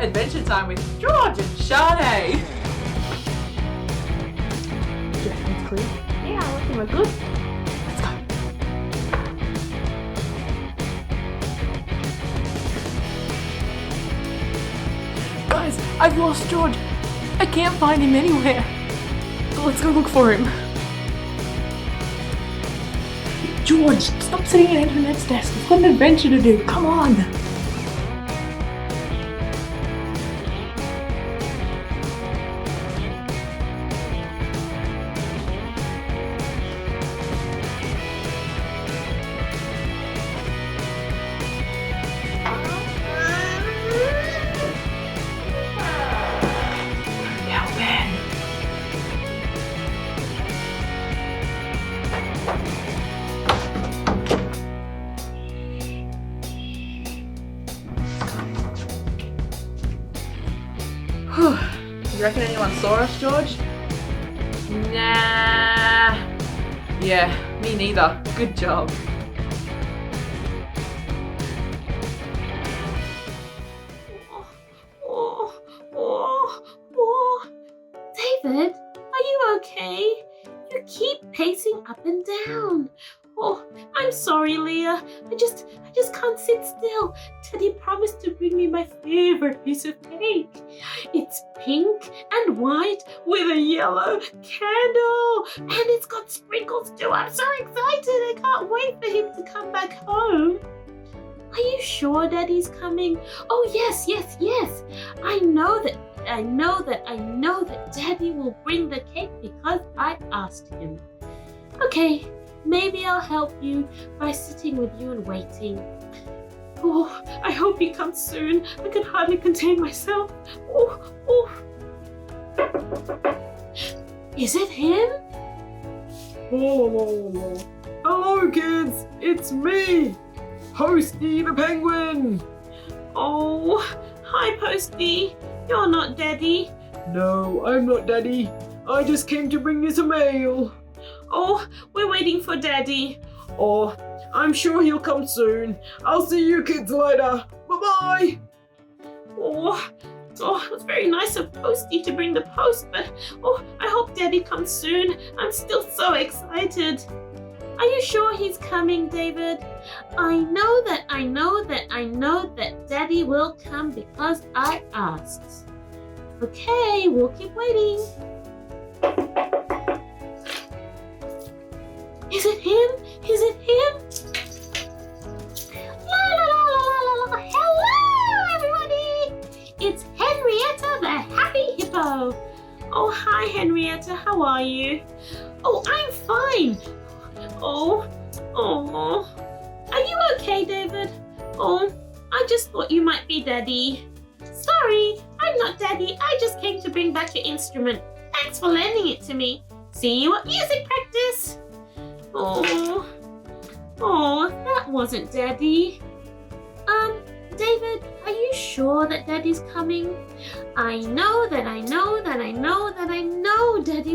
Adventure time with George and Sharnay. Your hands clear? Yeah, I reckon we're good. Let's go. Guys, I've lost George. I can't find him anywhere. Let's go look for him. George, stop sitting at Internet's desk. We've got an adventure to do. Come on. You reckon anyone saw us, George? Nah. Yeah, me neither. Good job. David, are you okay? You keep pacing up and down. Oh, I'm sorry, Leah. I just can't sit still. Teddy promised to bring me my favorite piece of cake. It's pink and white with a yellow candle. And it's got sprinkles too. I'm so excited. I can't wait for him to come back home. Are you sure Daddy's coming? Oh, yes. I know that Daddy will bring the cake because I asked him. Okay. Maybe I'll help you by sitting with you and waiting. Oh, I hope he comes soon. I can hardly contain myself. Oh. Is it him? Oh, hello kids, it's me, Posty the Penguin. Oh, hi Posty. You're not Daddy. No, I'm not Daddy. I just came to bring you some mail. Oh, we're waiting for Daddy. Oh, I'm sure he'll come soon. I'll see you kids later. Bye-bye. Oh, it was very nice of Posty to bring the post, but I hope Daddy comes soon. I'm still so excited. Are you sure he's coming, David? I know that Daddy will come because I asked. Okay, we'll keep waiting. Is it him? La. Hello, everybody! It's Henrietta the Happy Hippo. Oh, hi, Henrietta. How are you? Oh, I'm fine. Oh. Are you okay, David? Oh, I just thought you might be Daddy. Sorry, I'm not Daddy. I just came to bring back your instrument. Thanks for lending it to me. See you at music practice. Oh, that wasn't Daddy. David, are you sure that Daddy's coming? I know Daddy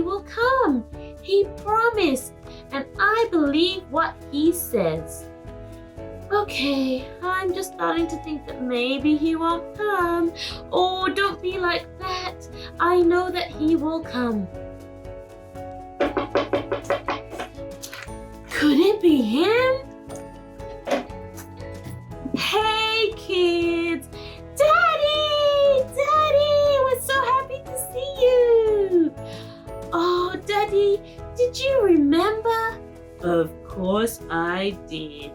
will come. He promised, and I believe what he says. Okay, I'm just starting to think that maybe he won't come. Oh, don't be like that. I know that he will come. Could it be him? Hey kids! Daddy! We're so happy to see you! Oh, Daddy, did you remember? Of course I did.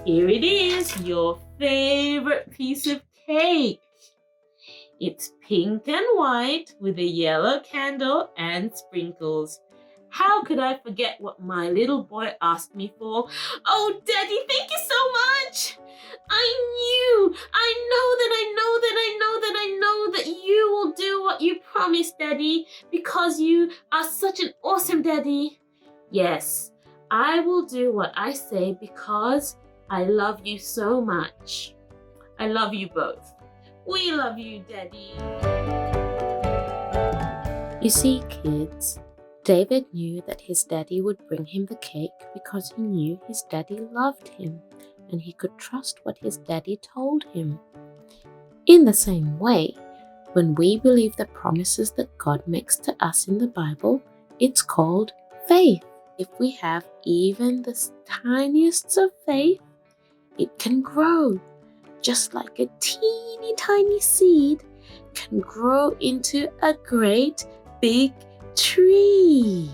Here it is, your favorite piece of cake. It's pink and white with a yellow candle and sprinkles. How could I forget what my little boy asked me for? Oh, Daddy, thank you so much. I know that you will do what you promised, Daddy, because you are such an awesome Daddy. Yes, I will do what I say because I love you so much. I love you both. We love you, Daddy. You see, kids, David knew that his daddy would bring him the cake because he knew his daddy loved him and he could trust what his daddy told him. In the same way, when we believe the promises that God makes to us in the Bible, it's called faith. If we have even the tiniest of faith, it can grow, just like a teeny tiny seed can grow into a great big tree.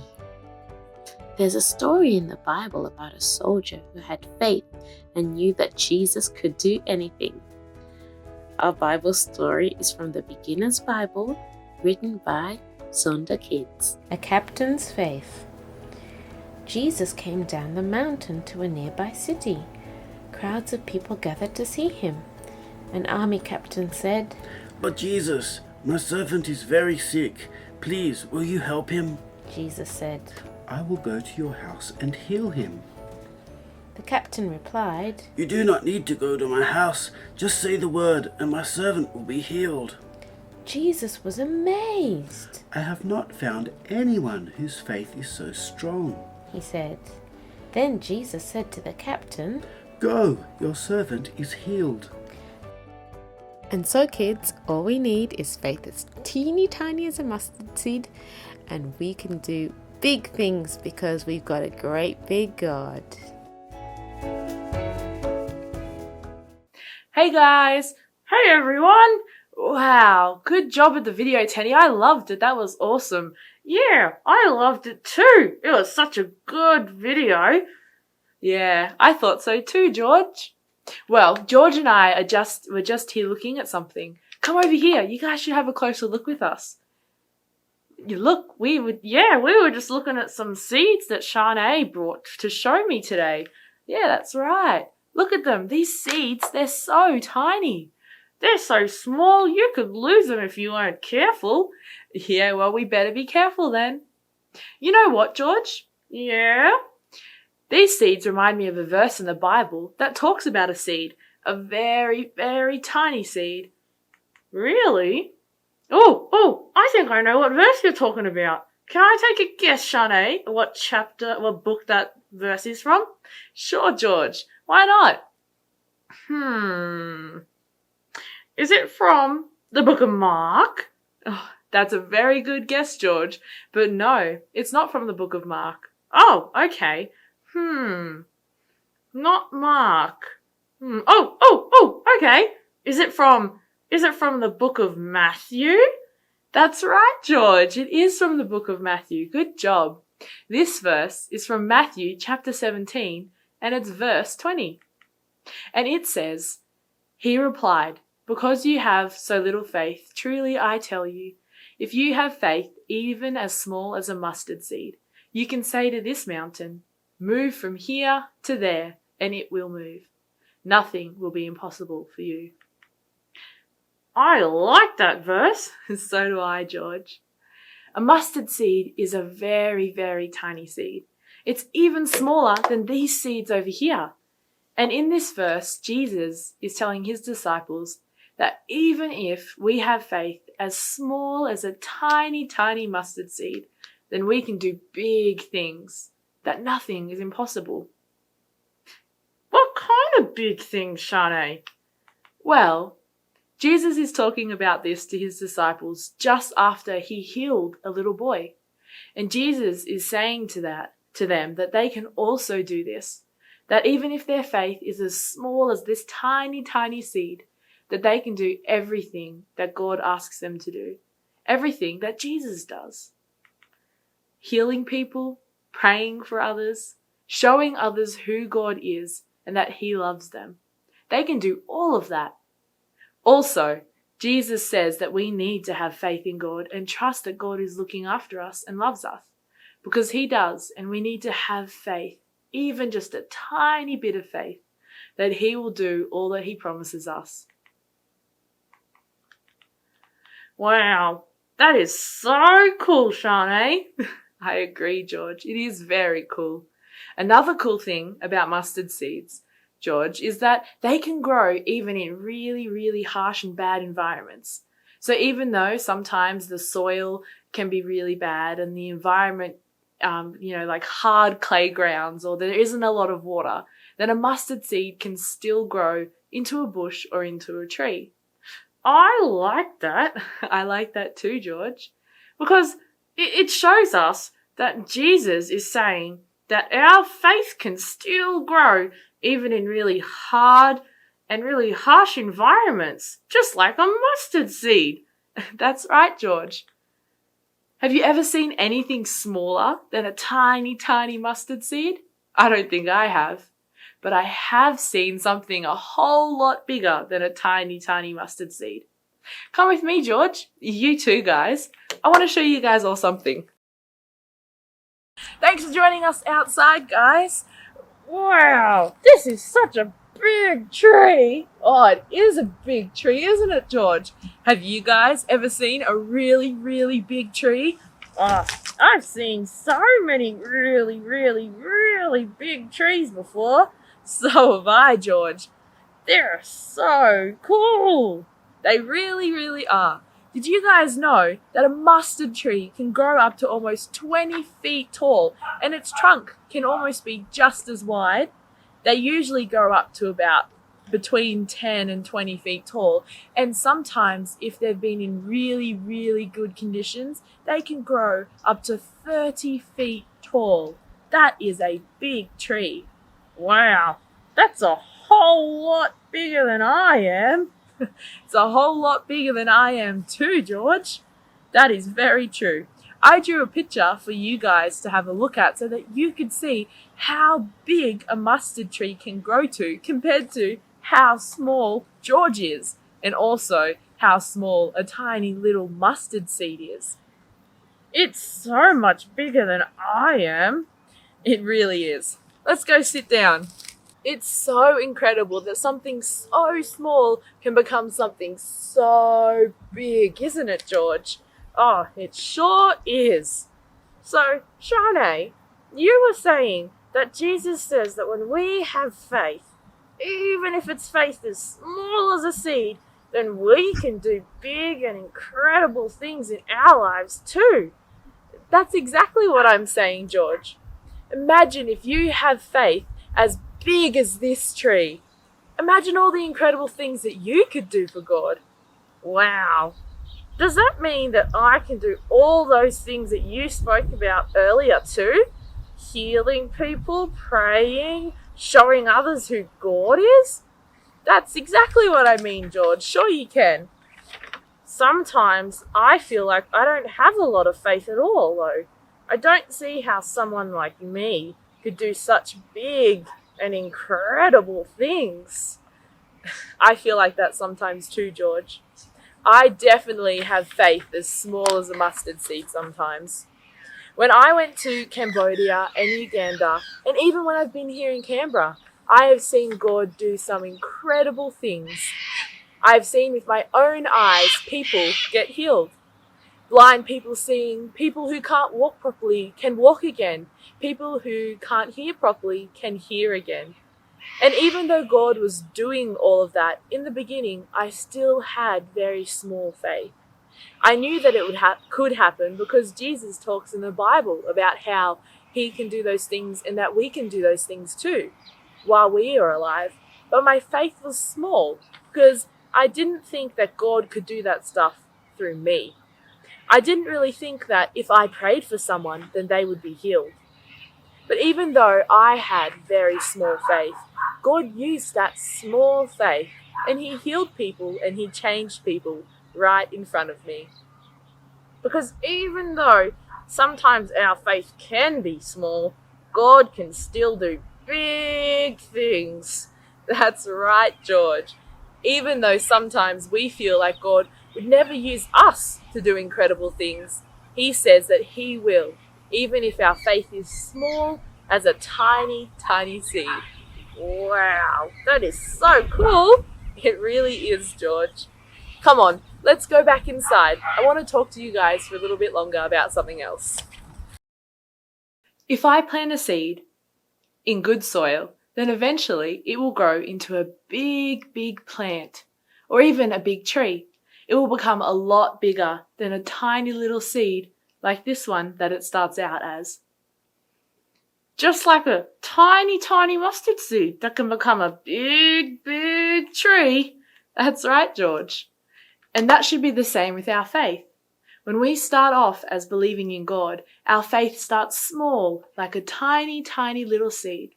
There's a story in the Bible about a soldier who had faith and knew that Jesus could do anything. Our Bible story is from the Beginner's Bible, written by Zondervan. A Captain's Faith. Jesus came down the mountain to a nearby city. Crowds of people gathered to see him. An army captain said, "But Jesus, my servant is very sick. Please, will you help him?" Jesus said. "I will go to your house and heal him." The captain replied, "You do not need to go to my house. Just say the word and my servant will be healed." Jesus was amazed. "I have not found anyone whose faith is so strong," he said. Then Jesus said to the captain, "Go, your servant is healed." And so, kids, all we need is faith as teeny tiny as a mustard seed, and we can do big things because we've got a great big God. Hey guys! Hey everyone! Wow, good job with the video, Tandy. I loved it. That was awesome. Yeah, I loved it too. It was such a good video. Yeah, I thought so too, George. Well, George and I were just here looking at something. Come over here. You guys should have a closer look with us. We were just looking at some seeds that Sharnay brought to show me today. Yeah, that's right. Look at them. These seeds, they're so tiny. They're so small, you could lose them if you weren't careful. Yeah, well, we better be careful then. You know what, George? Yeah? These seeds remind me of a verse in the Bible that talks about a seed, a very, very tiny seed. Really? Oh, I think I know what verse you're talking about. Can I take a guess, Sharnay, what book that verse is from? Sure, George. Why not? Is it from the book of Mark? Oh, that's a very good guess, George. But no, it's not from the book of Mark. Oh, okay. Not Mark. Okay. Is it from the book of Matthew? That's right, George. It is from the book of Matthew. Good job. This verse is from Matthew chapter 17, and it's verse 20. And it says, "He replied, 'Because you have so little faith, truly I tell you, if you have faith even as small as a mustard seed, you can say to this mountain, move from here to there, and it will move. Nothing will be impossible for you.'" I like that verse. So do I, George. A mustard seed is a very, very tiny seed. It's even smaller than these seeds over here. And in this verse, Jesus is telling his disciples that even if we have faith as small as a tiny, tiny mustard seed, then we can do big things, that nothing is impossible. What kind of big things, Sharnay? Well, Jesus is talking about this to his disciples just after he healed a little boy. And Jesus is saying to them that they can also do this, that even if their faith is as small as this tiny, tiny seed, that they can do everything that God asks them to do, everything that Jesus does. Healing people, praying for others, showing others who God is and that he loves them. They can do all of that. Also, Jesus says that we need to have faith in God and trust that God is looking after us and loves us, because he does, and we need to have faith, even just a tiny bit of faith, that he will do all that he promises us. Wow, that is so cool, Sharnay. I agree, George. It is very cool. Another cool thing about mustard seeds, George, is that they can grow even in really, really harsh and bad environments. So even though sometimes the soil can be really bad and the environment, like hard clay grounds, or there isn't a lot of water, then a mustard seed can still grow into a bush or into a tree. I like that. I like that too, George. Because it shows us that Jesus is saying that our faith can still grow even in really hard and really harsh environments, just like a mustard seed. That's right, George. Have you ever seen anything smaller than a tiny, tiny mustard seed? I don't think I have. But I have seen something a whole lot bigger than a tiny, tiny mustard seed. Come with me, George. You too, guys. I want to show you guys all something. Thanks for joining us outside, guys. Wow, this is such a big tree. Oh, it is a big tree, isn't it, George? Have you guys ever seen a really, really big tree? Oh, I've seen so many really, really, really big trees before. So have I, George. They're so cool. They really, really are. Did you guys know that a mustard tree can grow up to almost 20 feet tall and its trunk can almost be just as wide? They usually grow up to about between 10 and 20 feet tall, and sometimes if they've been in really, really good conditions, they can grow up to 30 feet tall. That is a big tree. Wow, that's a whole lot bigger than I am. It's a whole lot bigger than I am too, George. That is very true. I drew a picture for you guys to have a look at so that you could see how big a mustard tree can grow to compared to how small George is, and also how small a tiny little mustard seed is. It's so much bigger than I am. It really is. Let's go sit down. It's so incredible that something so small can become something so big, isn't it, George? Oh, it sure is. So, Sharnay, you were saying that Jesus says that when we have faith, even if it's faith as small as a seed, then we can do big and incredible things in our lives too. That's exactly what I'm saying, George. Imagine if you have faith as big as this tree. Imagine all the incredible things that you could do for God. Wow. Does that mean that I can do all those things that you spoke about earlier too? Healing people, praying, showing others who God is? That's exactly what I mean, George. Sure you can. Sometimes I feel like I don't have a lot of faith at all, though. I don't see how someone like me could do such big and incredible things. I feel like that sometimes too, George. I definitely have faith as small as a mustard seed sometimes. When I went to Cambodia and Uganda, and even when I've been here in Canberra, I have seen God do some incredible things. I have seen with my own eyes people get healed. Blind people seeing, people who can't walk properly can walk again, people who can't hear properly can hear again. And even though God was doing all of that, in the beginning, I still had very small faith. I knew that it could happen because Jesus talks in the Bible about how he can do those things and that we can do those things too while we are alive. But my faith was small because I didn't think that God could do that stuff through me. I didn't really think that if I prayed for someone, then they would be healed. But even though I had very small faith, God used that small faith and he healed people and he changed people right in front of me. Because even though sometimes our faith can be small, God can still do big things. That's right, George. Even though sometimes we feel like God would never use us to do incredible things, he says that he will, even if our faith is small as a tiny, tiny seed. Wow, that is so cool. It really is, George. Come on, let's go back inside. I want to talk to you guys for a little bit longer about something else. If I plant a seed in good soil, then eventually it will grow into a big, big plant, or even a big tree. It will become a lot bigger than a tiny little seed like this one that it starts out as. Just like a tiny, tiny mustard seed that can become a big, big tree. That's right, George. And that should be the same with our faith. When we start off as believing in God, our faith starts small, like a tiny, tiny little seed.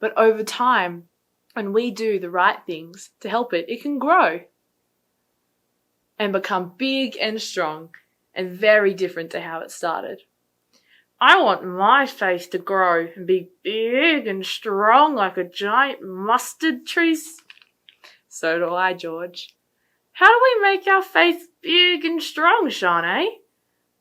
But over time, when we do the right things to help it, it can grow and become big and strong and very different to how it started. I want my faith to grow and be big and strong like a giant mustard tree. So do I, George. How do we make our faith big and strong, Sharnay?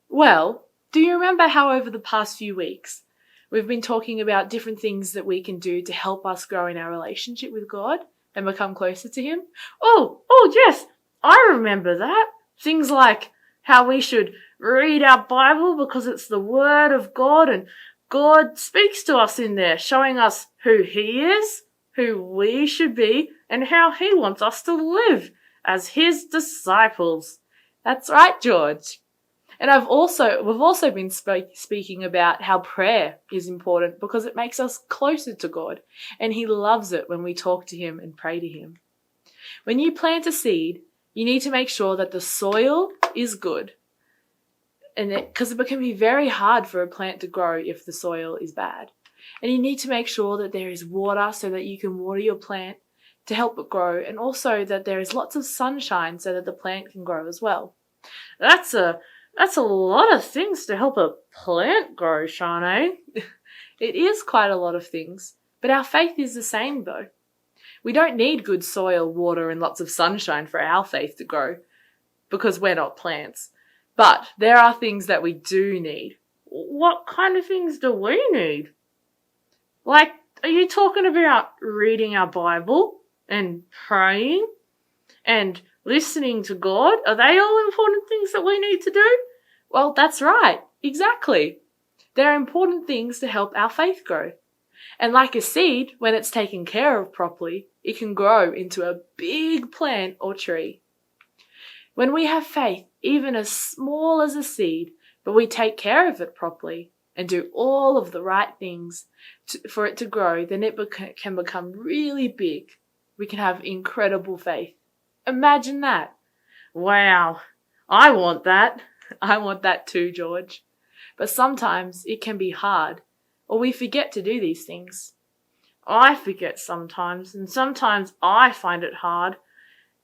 Well, do you remember how over the past few weeks we've been talking about different things that we can do to help us grow in our relationship with God and become closer to Him? Oh, yes, I remember that. Things like how we should read our Bible because it's the Word of God and God speaks to us in there, showing us who He is, who we should be, and how He wants us to live as His disciples. That's right, George. And we've also been speaking about how prayer is important because it makes us closer to God, and He loves it when we talk to Him and pray to Him. When you plant a seed, you need to make sure that the soil is good, and because it can be very hard for a plant to grow if the soil is bad. And you need to make sure that there is water so that you can water your plant to help it grow, and also that there is lots of sunshine so that the plant can grow as well. That's a lot of things to help a plant grow, Sharnay. It is quite a lot of things, but our faith is the same though. We don't need good soil, water, and lots of sunshine for our faith to grow because we're not plants. But there are things that we do need. What kind of things do we need? Like, are you talking about reading our Bible and praying and listening to God? Are they all important things that we need to do? Well, that's right. Exactly. They're important things to help our faith grow. And like a seed, when it's taken care of properly, it can grow into a big plant or tree. When we have faith, even as small as a seed, but we take care of it properly and do all of the right things for it to grow, then it can become really big. We can have incredible faith. Imagine that. Wow. I want that. I want that too, George. But sometimes it can be hard, or we forget to do these things. I forget sometimes, and sometimes I find it hard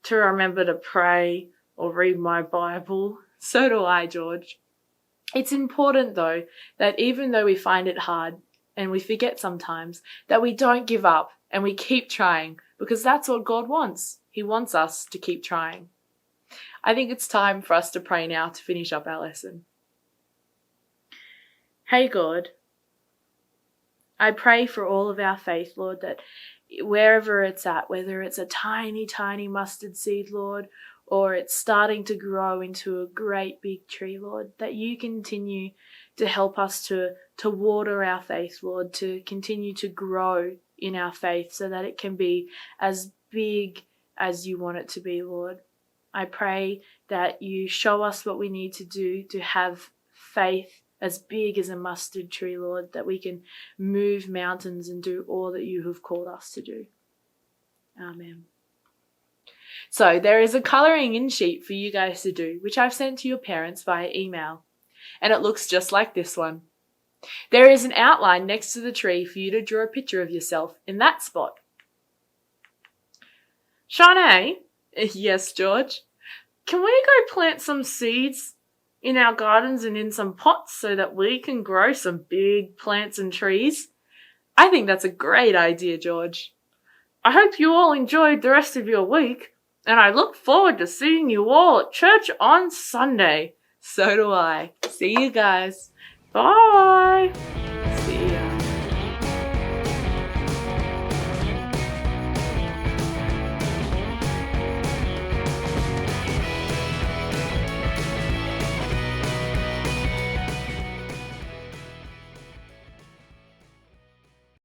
to remember to pray or read my Bible. So do I, George. It's important, though, that even though we find it hard and we forget sometimes, that we don't give up and we keep trying, because that's what God wants. He wants us to keep trying. I think it's time for us to pray now to finish up our lesson. Hey God, I pray for all of our faith, Lord, that wherever it's at, whether it's a tiny, tiny mustard seed, Lord, or it's starting to grow into a great big tree, Lord, that you continue to help us to water our faith, Lord, to continue to grow in our faith so that it can be as big as you want it to be, Lord. I pray that you show us what we need to do to have faith as big as a mustard tree, Lord, that we can move mountains and do all that you have called us to do. Amen. So there is a colouring in sheet for you guys to do, which I've sent to your parents via email, and it looks just like this one. There is an outline next to the tree for you to draw a picture of yourself in that spot. Sharnay? Yes, George? Can we go plant some seeds in our gardens and in some pots so that we can grow some big plants and trees? I think that's a great idea, George. I hope you all enjoyed the rest of your week, and I look forward to seeing you all at church on Sunday. So do I. See you guys. Bye. See you.